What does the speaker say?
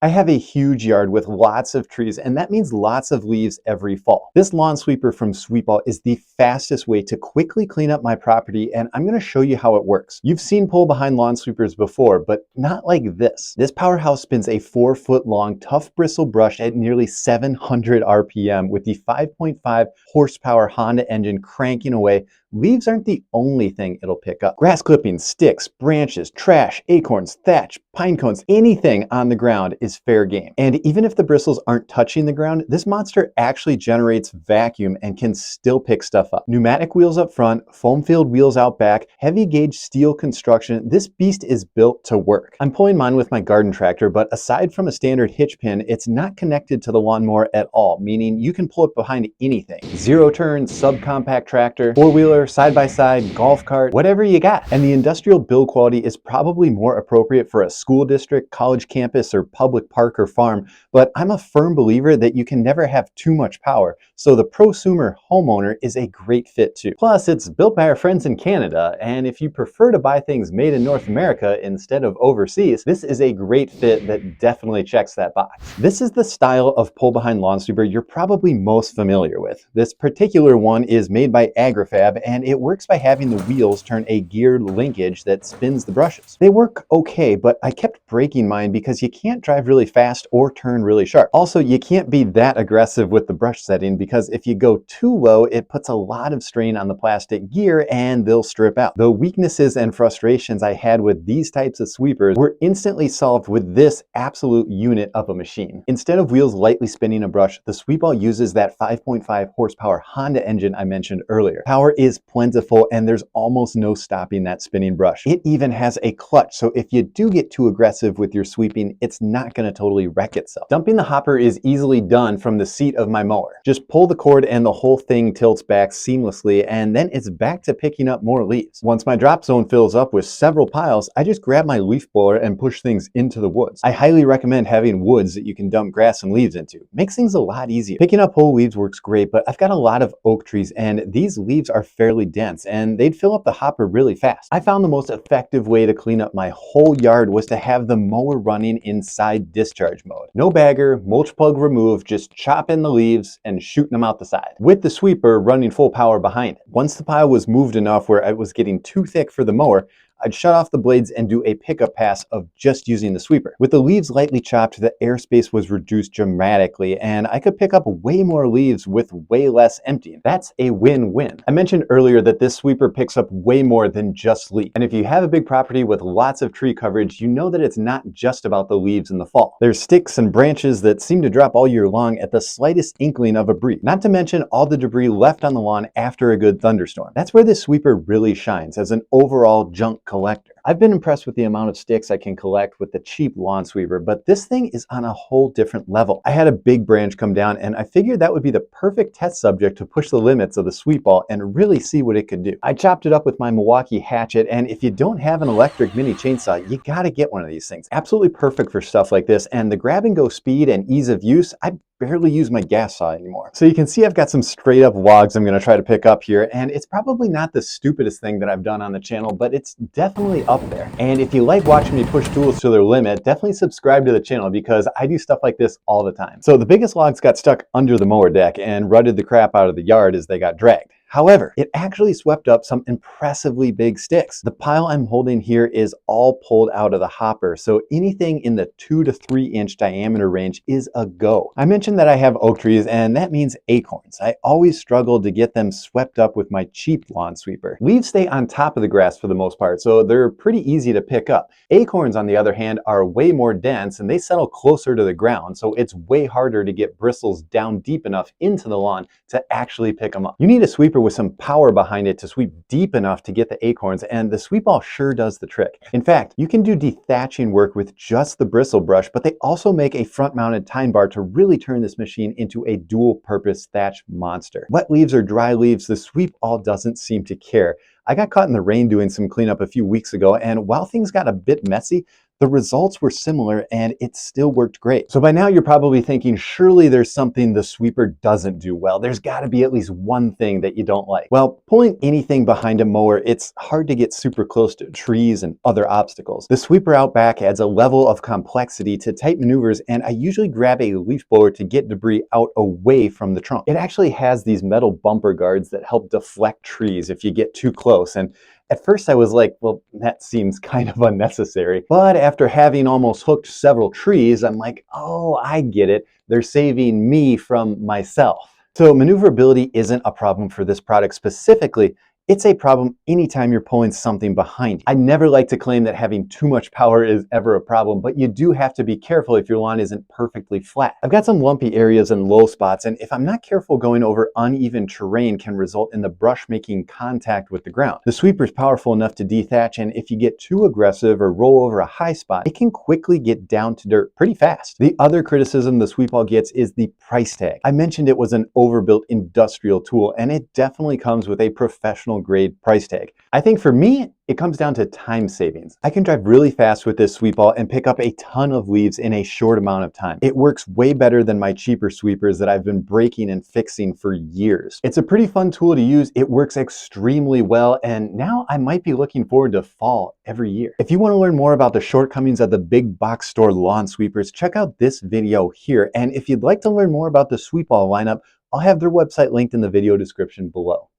I have a huge yard with lots of trees, and that means lots of leaves every fall. This lawn sweeper from Sweetball is the fastest way to quickly clean up my property, and I'm going to show you how it works. You've seen pull behind lawn sweepers before, but not like this. This powerhouse spins a 4-foot long tough bristle brush at nearly 700 RPM with the 5.5 horsepower Honda engine cranking away. Leaves aren't the only thing it'll pick up. Grass clippings, sticks, branches, trash, acorns, thatch, pine cones, anything on the ground is fair game. And even if the bristles aren't touching the ground, this monster actually generates vacuum and can still pick stuff up. Pneumatic wheels up front, foam-filled wheels out back, heavy gauge steel construction, this beast is built to work. I'm pulling mine with my garden tractor, but aside from a standard hitch pin, it's not connected to the lawnmower at all, meaning you can pull it behind anything. Zero turn, subcompact tractor, four-wheeler, side-by-side, golf cart, whatever you got. And the industrial build quality is probably more appropriate for a school district, college campus, or public park or farm, but I'm a firm believer that you can never have too much power, so the prosumer homeowner is a great fit too. Plus, it's built by our friends in Canada, and if you prefer to buy things made in North America instead of overseas, this is a great fit that definitely checks that box. This is the style of pull-behind lawn sweeper you're probably most familiar with. This particular one is made by Agri-Fab, and it works by having the wheels turn a geared linkage that spins the brushes. They work okay, but I kept breaking mine because you can't drive really fast or turn really sharp. Also, you can't be that aggressive with the brush setting because if you go too low, it puts a lot of strain on the plastic gear and they'll strip out. The weaknesses and frustrations I had with these types of sweepers were instantly solved with this absolute unit of a machine. Instead of wheels lightly spinning a brush, the Sweetball uses that 5.5 horsepower Honda engine I mentioned earlier. Power is plentiful and there's almost no stopping that spinning brush. It even has a clutch, so if you do get too aggressive with your sweeping, it's not going to totally wreck itself. Dumping the hopper is easily done from the seat of my mower. Just pull the cord and the whole thing tilts back seamlessly, and then it's back to picking up more leaves. Once my drop zone fills up with several piles, I just grab my leaf blower and push things into the woods. I highly recommend having woods that you can dump grass and leaves into. Makes things a lot easier. Picking up whole leaves works great, but I've got a lot of oak trees and these leaves are fairly dense and they'd fill up the hopper really fast. I found the most effective way to clean up my whole yard was to have the mower running inside discharge mode. No bagger, mulch plug removed, just chopping the leaves and shooting them out the side, with the sweeper running full power behind it. Once the pile was moved enough where it was getting too thick for the mower, I'd shut off the blades and do a pickup pass of just using the sweeper. With the leaves lightly chopped, the airspace was reduced dramatically and I could pick up way more leaves with way less emptying. That's a win-win. I mentioned earlier that this sweeper picks up way more than just leaves. And if you have a big property with lots of tree coverage, you know that it's not just about the leaves in the fall. There's sticks and branches that seem to drop all year long at the slightest inkling of a breeze. Not to mention all the debris left on the lawn after a good thunderstorm. That's where this sweeper really shines as an overall junk collector. I've been impressed with the amount of sticks I can collect with the cheap lawn sweeper, but this thing is on a whole different level. I had a big branch come down and I figured that would be the perfect test subject to push the limits of the Sweetball and really see what it could do. I chopped it up with my Milwaukee hatchet, and if you don't have an electric mini chainsaw, you gotta get one of these things. Absolutely perfect for stuff like this, and the grab and go speed and ease of use, I barely use my gas saw anymore. So you can see I've got some straight up logs I'm gonna try to pick up here, and it's probably not the stupidest thing that I've done on the channel, but it's definitely up there. And if you like watching me push tools to their limit, definitely subscribe to the channel because I do stuff like this all the time. So the biggest logs got stuck under the mower deck and rutted the crap out of the yard as they got dragged. However, it actually swept up some impressively big sticks. The pile I'm holding here is all pulled out of the hopper, so anything in the 2 to 3 inch diameter range is a go. I mentioned that I have oak trees, and that means acorns. I always struggled to get them swept up with my cheap lawn sweeper. Leaves stay on top of the grass for the most part, so they're pretty easy to pick up. Acorns, on the other hand, are way more dense and they settle closer to the ground, so it's way harder to get bristles down deep enough into the lawn to actually pick them up. You need a sweeper with some power behind it to sweep deep enough to get the acorns, and the Sweetball sure does the trick. In fact, you can do dethatching work with just the bristle brush, but they also make a front-mounted tine bar to really turn this machine into a dual-purpose thatch monster. Wet leaves or dry leaves, the Sweetball doesn't seem to care. I got caught in the rain doing some cleanup a few weeks ago, and while things got a bit messy, the results were similar and it still worked great. So by now you're probably thinking, surely there's something the sweeper doesn't do well. There's got to be at least one thing that you don't like. Well, pulling anything behind a mower, it's hard to get super close to trees and other obstacles. The sweeper out back adds a level of complexity to tight maneuvers, and I usually grab a leaf blower to get debris out away from the trunk. It actually has these metal bumper guards that help deflect trees if you get too close, and at first I was like, well, that seems kind of unnecessary. But after having almost hooked several trees, I'm like, oh, I get it. They're saving me from myself. So maneuverability isn't a problem for this product specifically. It's a problem anytime you're pulling something behind you. I never like to claim that having too much power is ever a problem, but you do have to be careful if your lawn isn't perfectly flat. I've got some lumpy areas and low spots, and if I'm not careful, going over uneven terrain can result in the brush making contact with the ground. The sweeper is powerful enough to dethatch, and if you get too aggressive or roll over a high spot, it can quickly get down to dirt pretty fast. The other criticism the sweepball gets is the price tag. I mentioned it was an overbuilt industrial tool, and it definitely comes with a professional grade price tag. I think for me, it comes down to time savings. I can drive really fast with this sweep ball and pick up a ton of leaves in a short amount of time. It works way better than my cheaper sweepers that I've been breaking and fixing for years. It's a pretty fun tool to use. It works extremely well, and now I might be looking forward to fall every year. If you want to learn more about the shortcomings of the big box store lawn sweepers, check out this video here. And if you'd like to learn more about the sweep ball lineup, I'll have their website linked in the video description below.